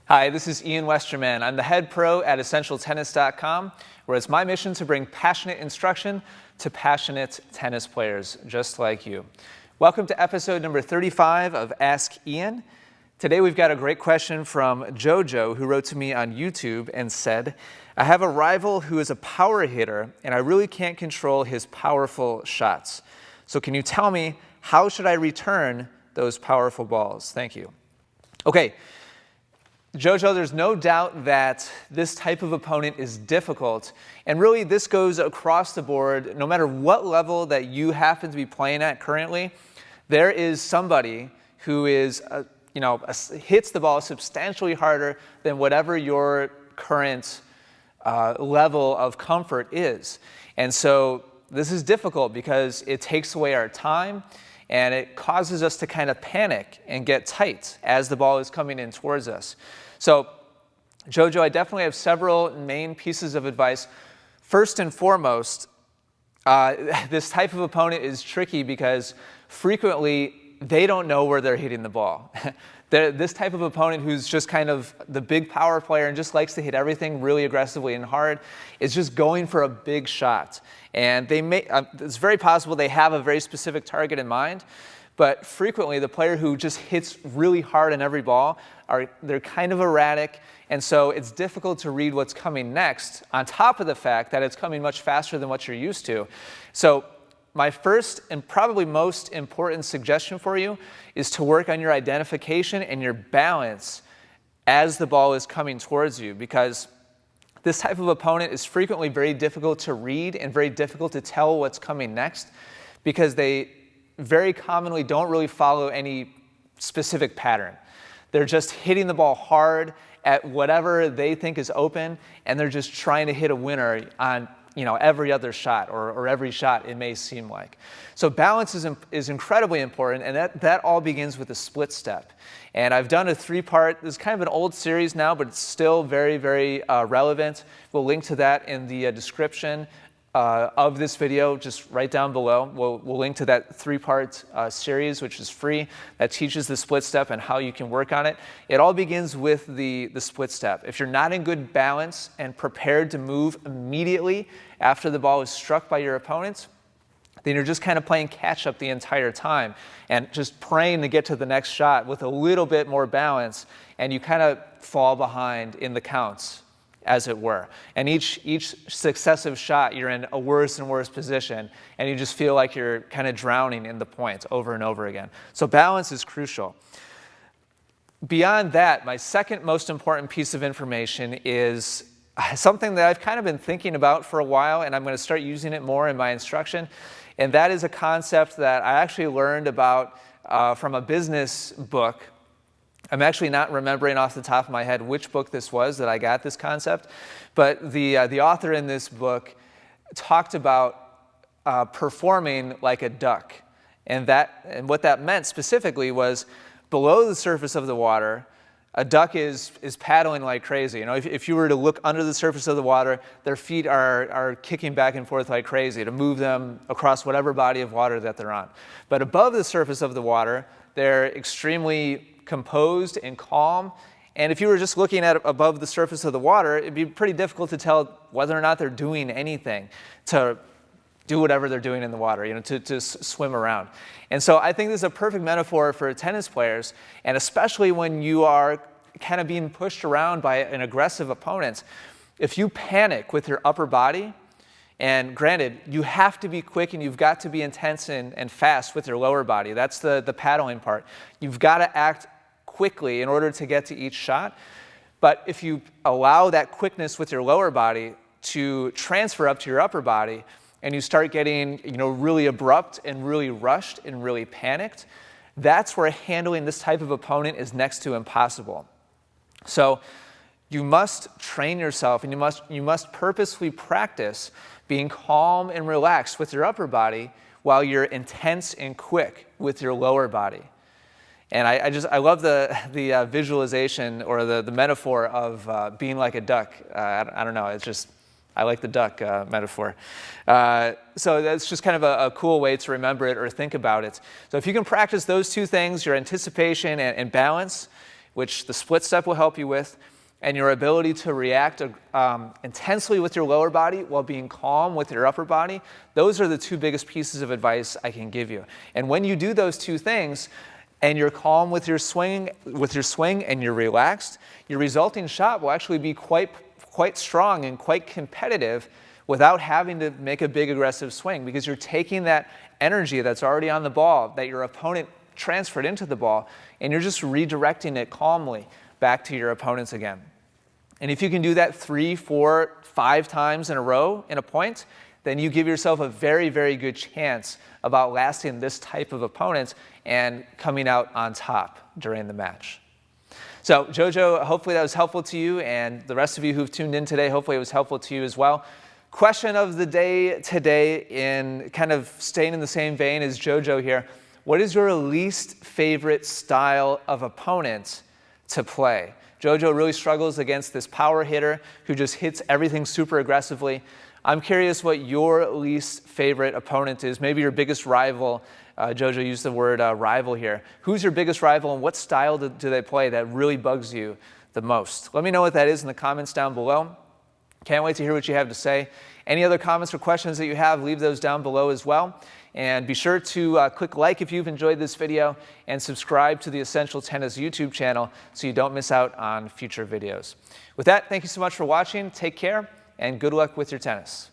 Hi, this is Ian Westerman. I'm the head pro at EssentialTennis.com, where it's my mission to bring passionate instruction to passionate tennis players just like you. Welcome to episode number 35 of Ask Ian. Today we've got a great question from Jojo, who wrote to me on YouTube and said, I have a rival who is a power hitter, and I really can't control his powerful shots. So can you tell me, how should I return those powerful balls? Thank you. Okay. Jojo, there's no doubt that this type of opponent is difficult, and really this goes across the board. No matter what level that you happen to be playing at currently, there is somebody who is, hits the ball substantially harder than whatever your current level of comfort is. And so this is difficult because it takes away our time, and it causes us to kind of panic and get tight as the ball is coming in towards us. So, Jojo, I definitely have several main pieces of advice. First and foremost, this type of opponent is tricky because frequently they don't know where they're hitting the ball. This type of opponent who's just kind of the big power player and just likes to hit everything really aggressively and hard is just going for a big shot. And it's very possible they have a very specific target in mind, but frequently the player who just hits really hard on every ball, they're kind of erratic, and so it's difficult to read what's coming next, on top of the fact that it's coming much faster than what you're used to. So my first and probably most important suggestion for you is to work on your identification and your balance as the ball is coming towards you, because this type of opponent is frequently very difficult to read and very difficult to tell what's coming next, because they very commonly don't really follow any specific pattern. They're just hitting the ball hard at whatever they think is open, and they're just trying to hit a winner on every other shot or every shot, it may seem like. So balance is incredibly important, and that all begins with a split step. And I've done a three-part, this is kind of an old series now, but it's still very, very relevant. We'll link to that in the description of this video, just right down below. We'll link to that three-part series, which is free, that teaches the split step and how you can work on it. It all begins with the split step. If you're not in good balance and prepared to move immediately after the ball is struck by your opponent, then you're just kind of playing catch-up the entire time and just praying to get to the next shot with a little bit more balance, and you kind of fall behind in the counts, as it were. And each successive shot, you're in a worse and worse position, and you just feel like you're kind of drowning in the points over and over again. So balance is crucial. Beyond that, my second most important piece of information is something that I've kind of been thinking about for a while, and I'm going to start using it more in my instruction, and that is a concept that I actually learned about from a business book. I'm actually not remembering off the top of my head which book this was that I got this concept, but the author in this book talked about performing like a duck, and what that meant specifically was below the surface of the water, a duck is paddling like crazy. If you were to look under the surface of the water, their feet are kicking back and forth like crazy to move them across whatever body of water that they're on. But above the surface of the water, they're extremely composed and calm, and if you were just looking at above the surface of the water, it'd be pretty difficult to tell whether or not they're doing anything to do whatever they're doing in the water, to swim around. And so I think this is a perfect metaphor for tennis players, and especially when you are kind of being pushed around by an aggressive opponent. If you panic with your upper body, and granted, you have to be quick and you've got to be intense and fast with your lower body. That's the paddling part. You've got to act quickly in order to get to each shot. But if you allow that quickness with your lower body to transfer up to your upper body, and you start getting really abrupt and really rushed and really panicked, that's where handling this type of opponent is next to impossible. So you must train yourself, and you must purposefully practice being calm and relaxed with your upper body while you're intense and quick with your lower body. And I love the visualization or the metaphor of being like a duck. I don't know, I like the duck metaphor. So that's just kind of a cool way to remember it or think about it. So if you can practice those two things, your anticipation and balance, which the split step will help you with, and your ability to react intensely with your lower body while being calm with your upper body, those are the two biggest pieces of advice I can give you. And when you do those two things, and you're calm with your swing, and you're relaxed, your resulting shot will actually be quite strong and quite competitive without having to make a big aggressive swing, because you're taking that energy that's already on the ball, that your opponent transferred into the ball, and you're just redirecting it calmly back to your opponents again. And if you can do that 3, 4, 5 times in a row in a point, then you give yourself a very, very good chance about lasting this type of opponent and coming out on top during the match. So Jojo, hopefully that was helpful to you, and the rest of you who've tuned in today, hopefully it was helpful to you as well. Question of the day today, in kind of staying in the same vein as Jojo here, what is your least favorite style of opponent to play? Jojo really struggles against this power hitter who just hits everything super aggressively. I'm curious what your least favorite opponent is, maybe your biggest rival. Jojo used the word rival here. Who's your biggest rival, and what style do they play that really bugs you the most? Let me know what that is in the comments down below. Can't wait to hear what you have to say. Any other comments or questions that you have, leave those down below as well. And be sure to click like if you've enjoyed this video, and subscribe to the Essential Tennis YouTube channel so you don't miss out on future videos. With that, thank you so much for watching. Take care, and good luck with your tennis.